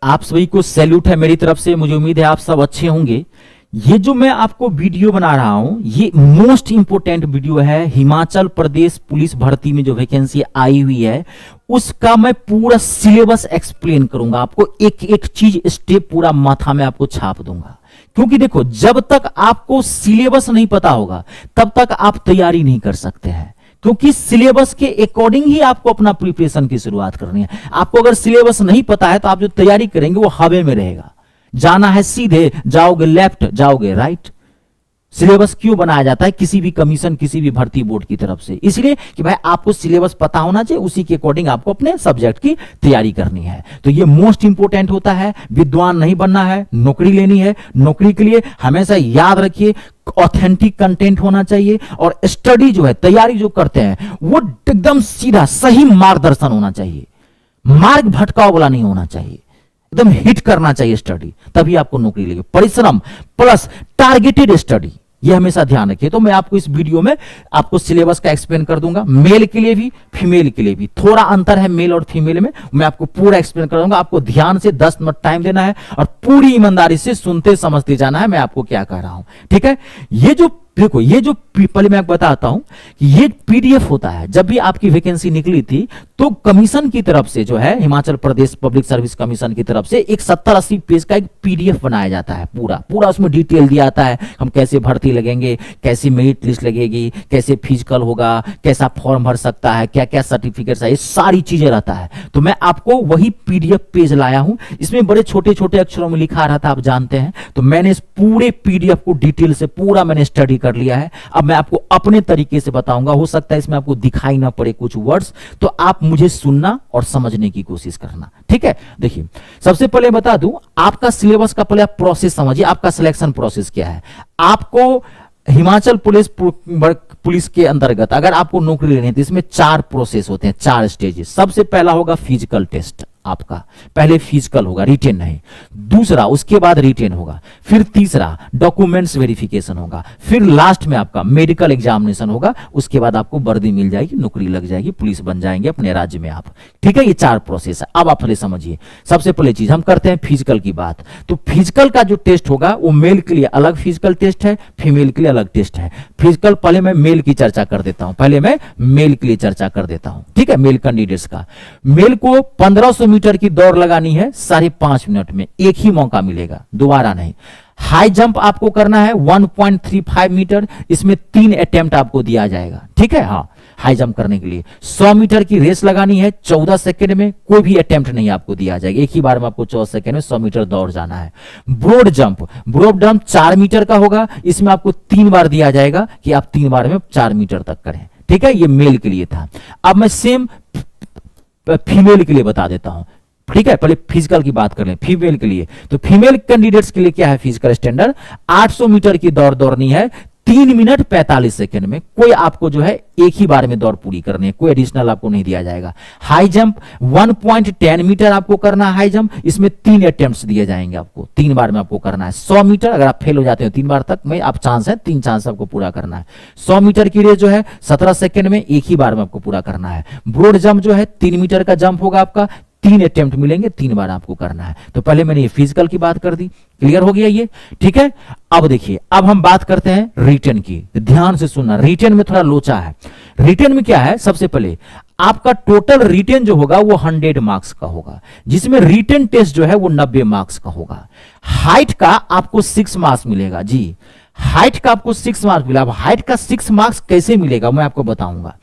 आप सभी को सैल्यूट है मेरी तरफ से। मुझे उम्मीद है आप सब अच्छे होंगे। ये जो मैं आपको वीडियो बना रहा हूं, ये मोस्ट इंपोर्टेंट वीडियो है। हिमाचल प्रदेश पुलिस भर्ती में जो वैकेंसी आई हुई है उसका मैं पूरा सिलेबस एक्सप्लेन करूंगा आपको, एक एक चीज स्टेप पूरा माथा में आपको छाप दूंगा। क्योंकि देखो, जब तक आपको सिलेबस नहीं पता होगा तब तक आप तैयारी नहीं कर सकते हैं, क्योंकि सिलेबस के अकॉर्डिंग ही आपको अपना प्रिपरेशन की शुरुआत करनी है। आपको अगर सिलेबस नहीं पता है तो आप जो तैयारी करेंगे वो हवा में रहेगा। जाना है सीधे, जाओगे लेफ्ट, जाओगे राइट। सिलेबस क्यों बनाया जाता है किसी भी कमीशन, किसी भी भर्ती बोर्ड की तरफ से? इसलिए कि भाई आपको सिलेबस पता होना चाहिए, उसी के अकॉर्डिंग आपको अपने सब्जेक्ट की तैयारी करनी है। तो ये मोस्ट इंपोर्टेंट होता है। विद्वान नहीं बनना है, नौकरी लेनी है। नौकरी के लिए हमेशा याद रखिए ऑथेंटिक कंटेंट होना चाहिए, और स्टडी जो है, तैयारी जो करते हैं वो एकदम सीधा सही मार्गदर्शन होना चाहिए। मार्ग भटकाव वाला नहीं होना चाहिए, एकदम हिट करना चाहिए स्टडी, तभी आपको नौकरी लेगी। परिश्रम प्लस टारगेटेड स्टडी, ये हमेशा ध्यान रखिए। तो मैं आपको इस वीडियो में आपको सिलेबस का एक्सप्लेन कर दूंगा, मेल के लिए भी फीमेल के लिए भी। थोड़ा अंतर है मेल और फीमेल में, मैं आपको पूरा एक्सप्लेन कर दूंगा। आपको ध्यान से 10 मिनट टाइम देना है और पूरी ईमानदारी से सुनते समझते जाना है मैं आपको क्या कह रहा हूं, ठीक है। ये जो देखो, ये जो पहले मैं आपको बताता हूं कि ये पीडीएफ होता है। जब भी आपकी वैकेंसी निकली थी तो कमीशन की तरफ से जो है, Himachal Pradesh public service commission की तरफ से एक 70-80 पेज का एक पीडीएफ बनाया जाता है। पूरा उसमें डिटेल दिया आता है, हम कैसे भर्ती लगेंगे, कैसे मेरिट लिस्ट लगेगी, कैसे फिजिकल होगा, कैसा फॉर्म भर सकता है, क्या क्या सर्टिफिकेट है, ये सारी चीजें रहता है। तो मैं आपको वही पीडीएफ पेज लाया हूं। इसमें बड़े छोटे छोटे अक्षरों में लिखा रहता है, आप जानते हैं। तो मैंने इस पूरे पीडीएफ को डिटेल से पूरा मैंने स्टडी कर लिया है। अब मैं आपको अपने तरीके से बताऊंगा। हो सकता है इसमें आपको दिखाई ना पड़े कुछ वर्ड्स, तो आप मुझे सुनना और समझने की कोशिश करना, ठीक है। देखिए, सबसे पहले बता दूं, आपका सिलेबस का पहले आप प्रोसेस समझिए। आपका सिलेक्शन प्रोसेस क्या है? आपको हिमाचल पुलिस के अंतर्गत अगर आपको नौकरी लेनी है तो इसमें 4 प्रोसेस होते हैं, 4 स्टेजेस। सबसे पहला होगा फिजिकल टेस्ट। आपका पहले फिजिकल होगा, रिटेन नहीं। दूसरा, उसके बाद रिटेन होगा। फिर तीसरा डॉक्यूमेंट्स वेरिफिकेशन होगा। फिर लास्ट में आपका मेडिकल एग्जामिनेशन होगा। उसके बाद आपको वर्दी मिल जाएगी, नौकरी लग जाएगी, पुलिस बन जाएंगे अपने राज्य में आप, ठीक है। ये 4 प्रोसेस है। अब आप पहले समझिए। सबसे पहले चीज हम करते हैं फिजिकल की बात। तो फिजिकल का जो टेस्ट होगा वो मेल के लिए अलग फिजिकल टेस्ट है, फीमेल के लिए अलग टेस्ट है। फिजिकल पहले मैं मेल की चर्चा कर देता हूं, ठीक है। मेल कैंडिडेट्स का, मेल को 1500 मीटर की दौड़ लगानी है 5.5 मिनट में, एक ही मौका मिलेगा, दोबारा नहीं। हाई जंप आपको करना है 1.35 मीटर, इसमें 3 अटेम्प्ट आपको दिया जाएगा, ठीक है। हाँ, हाई जंप करने के लिए 100 मीटर की रेस लगानी है 14 सेकंड में, कोई भी अटेम्प्ट नहीं आपको दिया जाएगा, एक ही बार में आपको 14 सेकंड में 100 मीटर दौड़ जाना है। ब्रॉड जंप 4 मीटर का होगा, इसमें आपको 3 बार दिया जाएगा कि आप 3 बार में 4 मीटर तक करें, ठीक है। ये मेल के लिए था। अब मैं सेम फीमेल के लिए बता देता हूं, ठीक है। पहले फिजिकल की बात कर लें फीमेल के लिए। तो फीमेल कैंडिडेट्स के लिए क्या है फिजिकल स्टैंडर्ड? 800 मीटर की दौड़ दौड़नी है 3 मिनट 45 सेकंड में। कोई आपको जो है एक ही बार में दौड़ पूरी करनी है, कोई एडिशनल आपको नहीं दिया जाएगा। हाई जंप 1.10 मीटर आपको करना है हाई जंप, इसमें 3 अटेम्प्ट्स दिए जाएंगे आपको, 3 बार में आपको करना है। 100 मीटर अगर आप फेल हो जाते हो 3 बार तक में, आप चांस है 3 चांस आपको पूरा करना है। 100 मीटर की रेस जो है 17 सेकंड में, एक ही बार में आपको पूरा करना है। ब्रॉड जंप जो है 3 मीटर का जंप होगा आपका, 3 अटेम्प्ट मिलेंगे, 3 बार आपको करना है। तो पहले मैंने ये फिजिकल की बात कर दी, क्लियर हो गया ये, ठीक है। अब देखिए, अब हम बात करते हैं रिटन की। ध्यान से सुनना, रिटन में थोड़ा लोचा है। रिटन में क्या है? सबसे पहले आपका टोटल रिटन जो होगा वो 100 मार्क्स का होगा, जिसमें रिटन टेस्ट जो है वो 90 मार्क्स का होगा। हाइट का आपको 6 मार्क्स मिलेगा जी, हाइट का आपको 6 मार्क्स मिला। अब हाइट का 6 मार्क्स कैसे मिलेगा मैं आपको बताऊंगा।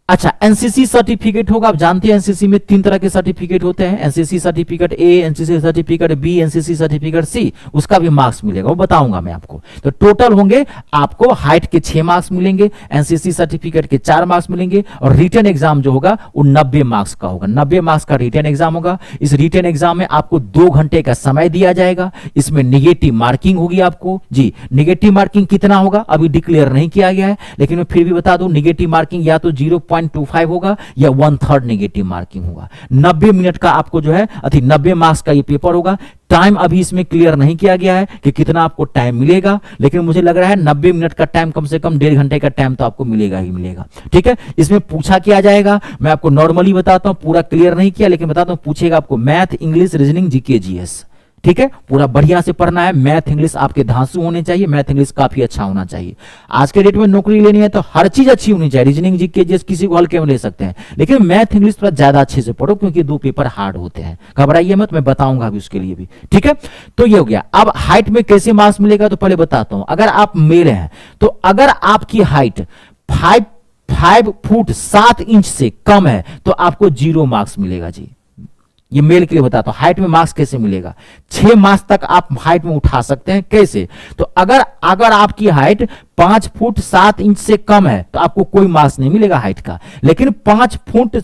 अच्छा, एनसीसी सर्टिफिकेट होगा। आप जानते हैं एनसीसी में 3 तरह के सर्टिफिकेट होते हैं, NCC certificate A, NCC certificate B, NCC certificate C, उसका भी मार्क्स मिलेगा, वो बताऊंगा मैं आपको। तो टोटल होंगे आपको हाइट के 6 मार्क्स मिलेंगे, एनसीसी सर्टिफिकेट के 4 मार्क्स मिलेंगे, और रिटन एग्जाम जो होगा वो 90 मार्क्स का होगा। 90 मार्क्स का रिटन एग्जाम होगा। इस रिटन एग्जाम में आपको 2 घंटे का समय दिया जाएगा। इसमें निगेटिव मार्किंग होगी आपको जी। निगेटिव मार्किंग कितना होगा अभी डिक्लेयर नहीं किया गया है, लेकिन मैं फिर भी बता दूं, निगेटिव मार्किंग या तो 0.5 0.25 होगा या 1/3 नेगेटिव मार्किंग होगा। 90 मिनट का आपको जो है 90 मार्क्स का ये पेपर होगा। टाइम अभी इसमें क्लियर नहीं किया गया है कि कितना आपको टाइम मिलेगा, लेकिन मुझे लग रहा है 90 मिनट का टाइम, कम से कम 1.5 घंटे का टाइम तो आपको मिलेगा ही मिलेगा। ठीक है, इसमें पूछा किया जाएगा, मैं आपको नॉर्मली बताता हूं, पूरा क्लियर नहीं किया लेकिन बताता हूं, पूछेगा आपको math, English, reasoning, GK, GS. ठीक है, पूरा बढ़िया से पढ़ना है। मैथ इंग्लिश आपके धांसू होने चाहिए, मैथ इंग्लिश काफी अच्छा होना चाहिए। आज के डेट में नौकरी लेनी है तो हर चीज अच्छी होनी चाहिए। रीजनिंग, जीके, जीएस किसी को हल्के में ले सकते हैं, लेकिन मैथ इंग्लिश थोड़ा ज्यादा अच्छे से पढ़ो क्योंकि 2 पेपर हार्ड होते हैं। घबराइए मत, मैं बताऊंगा अभी उसके लिए भी। ठीक है, तो ये हो गया। अब हाइट में कैसे मार्क्स मिलेगा तो पहले बताता हूं। अगर आप मेल हैं तो अगर आपकी हाइट 5 फुट 7 इंच से कम है तो आपको 0 मार्क्स मिलेगा जी। ये मेल के लिए बताता हूं हाइट में मार्क्स कैसे मिलेगा। 6 मार्क्स तक आप हाइट में उठा सकते हैं। कैसे? तो अगर आपकी हाइट 5 फुट 7 इंच से कम है तो आपको कोई मार्क्स नहीं मिलेगा हाइट का, लेकिन 5 फुट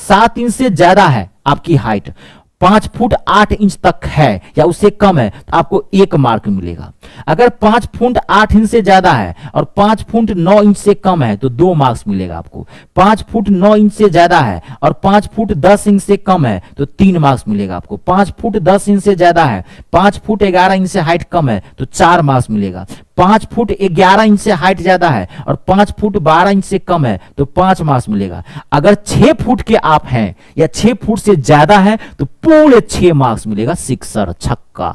7 इंच से ज्यादा है आपकी हाइट, 5 फुट 8 इंच तक है या उससे कम है तो आपको 1 मार्क मिलेगा। अगर 5 फुट 8 इंच से ज्यादा है और 5 फुट 9 इंच से कम है तो 2 मार्क्स मिलेगा आपको। 5 फुट 9 इंच से ज्यादा है और 5 फुट 10 इंच से कम है तो 3 मार्क्स मिलेगा आपको। 5 फुट 10 इंच से ज्यादा है, 5 फुट 11 इंच से हाइट कम है तो 4 मार्क्स मिलेगा। 5 फुट 11 इंच से हाइट ज्यादा है और 5 फुट 12 इंच से कम है तो 5 मार्क्स मिलेगा। अगर 6 फुट के आप हैं या 6 फुट से ज्यादा है तो पूरे 6 मार्क्स मिलेगा। सिक्सर, छक्का,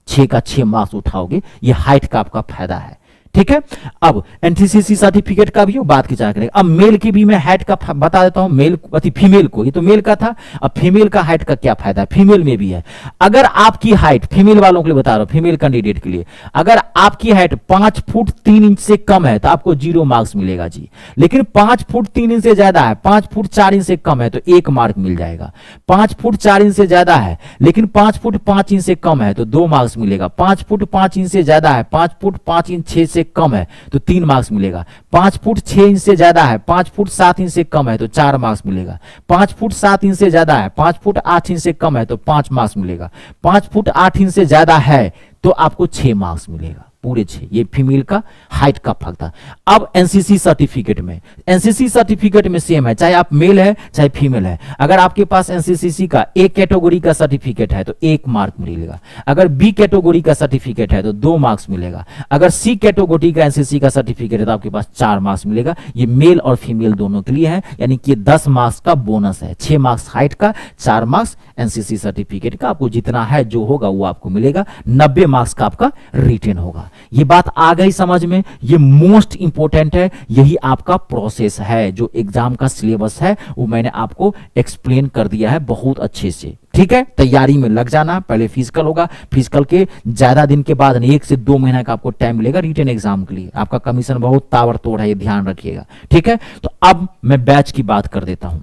6 का 6 मार्क्स उठाओगे। ये हाइट का आपका फायदा है। ठीक है, अब एनटीसीसी सर्टिफिकेट का भी हो, बात की जाएगा। अब मेल की भी मैं हाइट का बता देता हूं। मेल फीमेल को, ये तो मेल का था, अब फीमेल का हाइट का क्या फायदा है, फीमेल में भी है। अगर आपकी हाइट, फीमेल वालों के लिए बता रहा हूं, फीमेल कैंडिडेट के लिए, अगर आपकी हाइट 5 फुट 3 इंच से कम है तो आपको 0 मार्क्स मिलेगा जी। लेकिन 5 फुट 3 इंच से ज्यादा है, 5 फुट 4 इंच से कम है तो 1 मार्क मिल जाएगा। 5 फुट 4 इंच से ज्यादा है लेकिन 5 फुट 5 इंच से कम है तो 2 मार्क्स मिलेगा। 5 फुट 5 इंच से ज्यादा है, 5 फुट 5 इंच 6 से कम है तो 3 मार्क्स मिलेगा। 5 फुट 6 इंच से ज्यादा है, 5 फुट 7 इंच से कम है तो 4 मार्क्स मिलेगा। 5 फुट 7 इंच से ज्यादा है, 5 फुट 8 इंच से कम है तो 5 मार्क्स मिलेगा। 5 फुट 8 इंच से ज्यादा है तो आपको 6 मार्क्स मिलेगा, पूरे 6। ये फीमेल का हाइट का फर्क था। अब एनसीसी सर्टिफिकेट में, एनसीसी सर्टिफिकेट में सेम है, चाहे आप मेल है चाहे फीमेल है। अगर आपके पास एनसीसी का ए कैटेगरी का सर्टिफिकेट है तो 1 मार्क मिलेगा। अगर बी कैटेगरी का सर्टिफिकेट है तो 2 मार्क्स मिलेगा। अगर सी कैटेगरी का एनसीसी का सर्टिफिकेट है तो आपके पास 4 मार्क्स मिलेगा। ये मेल और फीमेल दोनों के लिए है, यानी कि 10 मार्क्स का बोनस है। 6 मार्क्स हाइट का, 4 मार्क्स एनसीसी सर्टिफिकेट का। आपको जितना है जो होगा वो आपको मिलेगा। 90 मार्क्स का आपका रिटेन होगा। ये बात आ गई समझ में? ये मोस्ट इंपोर्टेंट है, यही आपका प्रोसेस है। जो एग्जाम का सिलेबस है वो मैंने आपको एक्सप्लेन कर दिया है बहुत अच्छे से। ठीक है, तैयारी में लग जाना। पहले फिजिकल होगा, फिजिकल के ज्यादा दिन के बाद 1 से 2 महीने का आपको टाइम मिलेगा रिटन एग्जाम के लिए। आपका कमीशन बहुत ताबड़तोड़ है, ये ध्यान रखिएगा। ठीक है, तो अब मैं बैच की बात कर देता हूं।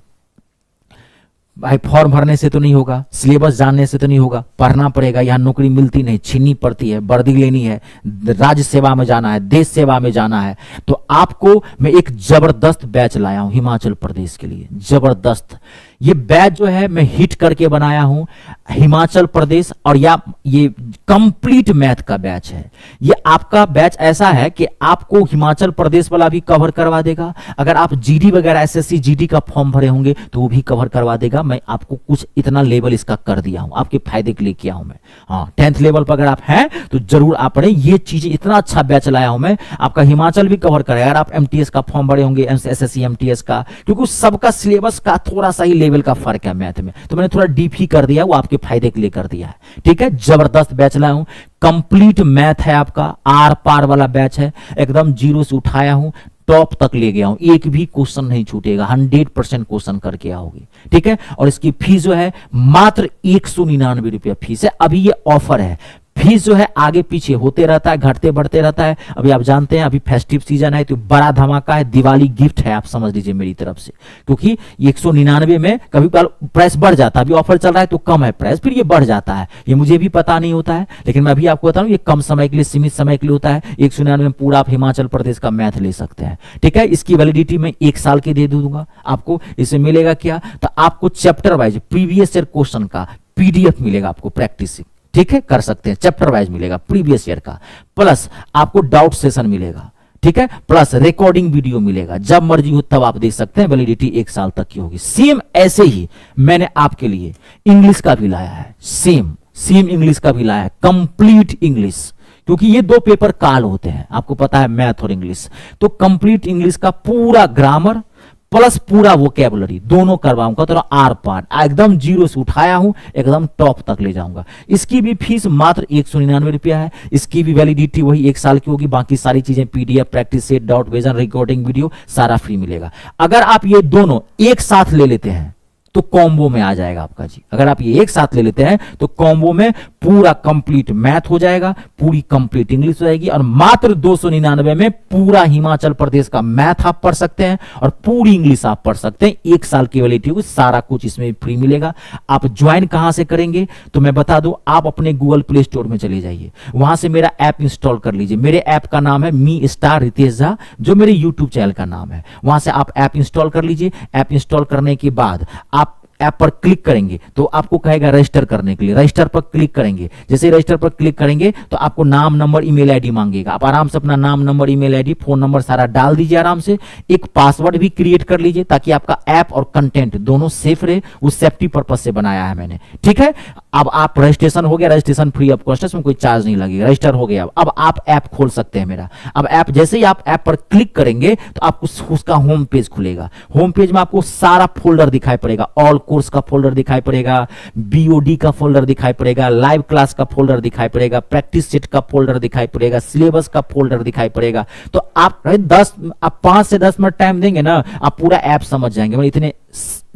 भाई फॉर्म भरने से तो नहीं होगा, सिलेबस जानने से तो नहीं होगा, पढ़ना पड़ेगा। यहाँ नौकरी मिलती नहीं, छीननी पड़ती है, वर्दी लेनी है, राज्य सेवा में जाना है, देश सेवा में जाना है। तो आपको मैं एक जबरदस्त बैच लाया हूं हिमाचल प्रदेश के लिए, जबरदस्त। ये बैच जो है मैं हिट करके बनाया हूं हिमाचल प्रदेश, और ये कंप्लीट मैथ का बैच है। ये आपका बैच ऐसा है कि आपको हिमाचल प्रदेश वाला भी कवर करवा देगा। अगर आप जीडी वगैरह एसएससी जीडी का फॉर्म भरे होंगे तो वो भी कवर करवा देगा। मैं आपको कुछ इतना लेवल इसका कर दिया हूं, आपके फायदे के लिए किया हूं मैं। हाँ, 10th लेवल पर अगर आप हैं तो जरूर आप पढ़ें। ये चीजें, इतना अच्छा बैच लाया हूं मैं, आपका हिमाचल भी कवर करेगा। अगर आप एमटीएस का फॉर्म भरे होंगे, एसएससी एमटीएस का, क्योंकि सबका सिलेबस का थोड़ा सा ही लेवल का फर्क है मैथ में, तो मैंने थोड़ा डीप ही कर दिया, वो आपके फायदे के लिए कर दिया है। ठीक है, जबरदस्त बैच लाया हूं, कंप्लीट मैथ है आपका, आर पार वाला बैच है। एकदम जीरो से उठाया हूं, टॉप तक ले गया हूं, एक भी क्वेश्चन नहीं छूटेगा, 100% क्वेश्चन करके आओगे। ठीक है, और इसकी फीस जो है मात्र 199 रुपया फीस है। अभी ये ऑफर है, फीस जो है आगे पीछे होते रहता है, घटते बढ़ते रहता है। अभी आप जानते हैं अभी फेस्टिव सीजन है तो बड़ा धमाका है, दिवाली गिफ्ट है, आप समझ लीजिए मेरी तरफ से। क्योंकि 199 में कभी प्राइस बढ़ जाता है, अभी ऑफर चल रहा है तो कम है प्राइस, फिर ये बढ़ जाता है, ये मुझे भी पता नहीं होता है, लेकिन मैं अभी आपको बता रहा हूं ये कम समय के लिए, सीमित समय के लिए होता है। 199 में पूरा आप हिमाचल प्रदेश का मैथ ले सकते हैं। ठीक है, इसकी वैलिडिटी मैं 1 साल की दे दूंगा आपको। इससे मिलेगा क्या, तो आपको chapter wise previous year question का पीडीएफ मिलेगा आपको, प्रैक्टिस। ठीक है, कर सकते हैं, चैप्टर वाइज मिलेगा प्रीवियस ईयर का, प्लस आपको डाउट सेशन मिलेगा। ठीक है, प्लस रिकॉर्डिंग वीडियो मिलेगा, जब मर्जी हो तब आप देख सकते हैं, वैलिडिटी 1 साल तक की होगी। सेम ऐसे ही मैंने आपके लिए इंग्लिश का भी लाया है, सेम इंग्लिश का भी लाया है, कंप्लीट इंग्लिश, क्योंकि ये दो पेपर काल होते हैं, आपको पता है, मैथ और इंग्लिश। तो कंप्लीट इंग्लिश का पूरा ग्रामर प्लस पूरा वोकेबुलरी दोनों करवाऊंगा, तो आर पार एकदम जीरो से उठाया हूं, एकदम टॉप तक ले जाऊंगा। इसकी भी फीस मात्र 199 रुपया है। इसकी भी वैलिडिटी वही 1 साल की होगी। बाकी सारी चीजें PDF, practice set, doubt vision, recording video सारा फ्री मिलेगा। अगर आप ये दोनों एक साथ ले लेते हैं तो कॉम्बो में आ जाएगा आपका जी। अगर आप ये एक साथ ले लेते हैं तो कॉम्बो में पूरा कंप्लीट मैथ हो जाएगा, पूरी कंप्लीट इंग्लिश हो जाएगी, और मात्र 299 में पूरा हिमाचल प्रदेश का मैथ आप पढ़ सकते हैं और पूरी इंग्लिश आप पढ़ सकते हैं। 1 साल की वैलिडिटी होगी, सारा कुछ इसमें फ्री मिलेगा। आप ज्वाइन कहां से करेंगे तो मैं बता दूं, आप अपने गूगल प्ले स्टोर में चले जाइए, वहां से मेरा ऐप इंस्टॉल कर लीजिए। मेरे ऐप का नाम है मी स्टार रितेश झा, जो मेरे यूट्यूब चैनल का नाम है। वहां से आप ऐप इंस्टॉल कर लीजिए। ऐप इंस्टॉल करने के बाद आप ऐप पर क्लिक करेंगे तो आपको कहेगा रजिस्टर करने के लिए, रजिस्टर पर क्लिक करेंगे। जैसे रजिस्टर पर क्लिक करेंगे तो आपको नाम, नंबर, ईमेल आईडी मांगेगा। आप आराम से अपना नाम, number, email ID, phone number सारा डाल दीजिए आराम से। एक पासवर्ड भी क्रिएट कर लीजिए ताकि आपका ऐप और कंटेंट दोनों सेफ रहे। उस सेफ्टी पर्पज से बनाया है मैंने, ठीक है। अब आप रजिस्ट्रेशन हो गया, रजिस्ट्रेशन फ्री ऑफ कॉस्ट है, इसमें कोई चार्ज नहीं लगेगा, रजिस्टर हो गया। अब आप ऐप खोल सकते हैं मेरा। अब ऐप जैसे ही आप ऐप पर क्लिक करेंगे तो आपको उसका होम पेज खुलेगा। होम पेज में आपको सारा फोल्डर दिखाई पड़ेगा, ऑल कोर्स का फोल्डर दिखाई पड़ेगा, बीओडी का फोल्डर दिखाई पड़ेगा, लाइव क्लास का फोल्डर दिखाई पड़ेगा, प्रैक्टिस सेट का फोल्डर दिखाई पड़ेगा, सिलेबस का फोल्डर दिखाई पड़ेगा। तो आप 5 से 10 मिनट टाइम देंगे ना, आप पूरा ऐप समझ जाएंगे। मतलब इतने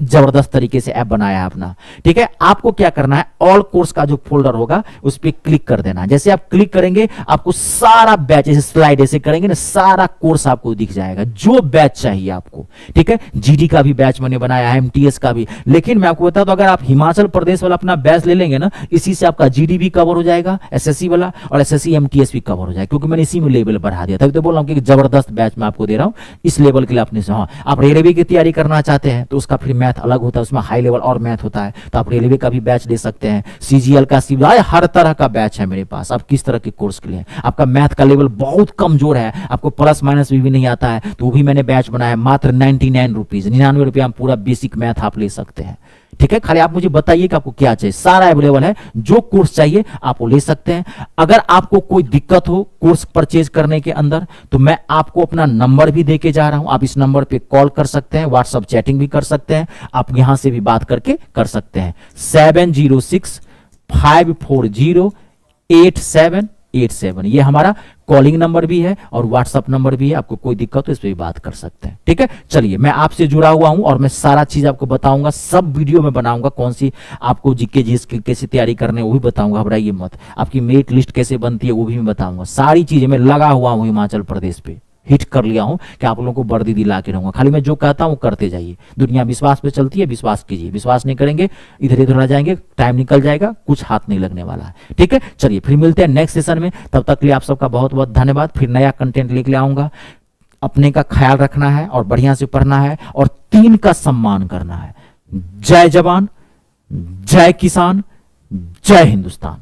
जबरदस्त तरीके से ऐप बनाया है अपना, ठीक है। आपको क्या करना है, ऑल कोर्स का जो फोल्डर होगा उस पर क्लिक कर देना है। जैसे आप क्लिक करेंगे आपको सारा बैच, जैसे स्लाइड ऐसे करेंगे ना, सारा कोर्स आपको दिख जाएगा, जो बैच चाहिए आपको, ठीक है। जीडी का भी बैच मैंने बनाया है, एमटीएस का भी। लेकिन मैं आपको बता दूं, अगर आप हिमाचल प्रदेश वाला अपना बैच ले लेंगे ना, इसी से आपका जीडी भी कवर हो जाएगा, एसएससी वाला, और एसएससी एमटीएस भी कवर हो जाएगा, क्योंकि मैंने इसी में लेवल बढ़ा दिया। तभी तो बोल रहा हूं कि जबरदस्त बैच मैं आपको दे रहा हूं इस लेवल के लिए। अपने से, हाँ, आप रेलवे की तैयारी करना चाहते हैं तो उसका फिर मैथ अलग होता है, उसमें हाई लेवल और मैथ होता है, तो आप रेलवे का भी बैच ले सकते हैं। सीजीएल का, सीबीआई, हर तरह का बैच है मेरे पास। आप किस तरह के कोर्स के लिए, आपका मैथ का लेवल बहुत कमजोर है, आपको प्लस माइनस भी नहीं आता है, तो वो भी मैंने बैच बनाया है। मात्र 99 रुपीज, 99 रुपया में पूरा बेसिक मैथ आप ले सकते हैं, ठीक है। खाली आप मुझे बताइए कि आपको क्या चाहिए, सारा अवेलेबल है। जो कोर्स चाहिए आप वो ले सकते हैं। अगर आपको कोई दिक्कत हो कोर्स परचेज करने के अंदर, तो मैं आपको अपना नंबर भी देके जा रहा हूं। आप इस नंबर पे कॉल कर सकते हैं, व्हाट्सएप चैटिंग भी कर सकते हैं, आप यहां से भी बात करके कर सकते हैं। 7065408787, ये हमारा कॉलिंग नंबर भी है और व्हाट्सएप नंबर भी है। आपको कोई दिक्कत हो इस पे भी बात कर सकते हैं, ठीक है। चलिए, मैं आपसे जुड़ा हुआ हूं और मैं सारा चीज आपको बताऊंगा, सब वीडियो में बनाऊंगा। कौन सी आपको जीके जीएस की कैसे तैयारी करने वो भी बताऊंगा, घबराइए मत। आपकी मेरिट लिस्ट कैसे बनती है वो भी मैं बताऊंगा। सारी चीजें मैं लगा हुआ हूं हिमाचल प्रदेश पे, हिट कर लिया हूं कि आप लोगों को वर्दी दिला के रहूंगा। खाली मैं जो कहता हूं करते जाइए। दुनिया विश्वास पे चलती है, विश्वास कीजिए। विश्वास नहीं करेंगे इधर इधर रह जाएंगे, टाइम निकल जाएगा, कुछ हाथ नहीं लगने वाला है, ठीक है। चलिए, फिर मिलते हैं नेक्स्ट सेशन में। तब तक के लिए आप सबका बहुत बहुत धन्यवाद। फिर नया कंटेंट लेके आऊंगा। अपने का ख्याल रखना है और बढ़िया से पढ़ना है और 3 का सम्मान करना है। जय जवान, जय किसान, जय हिंदुस्तान।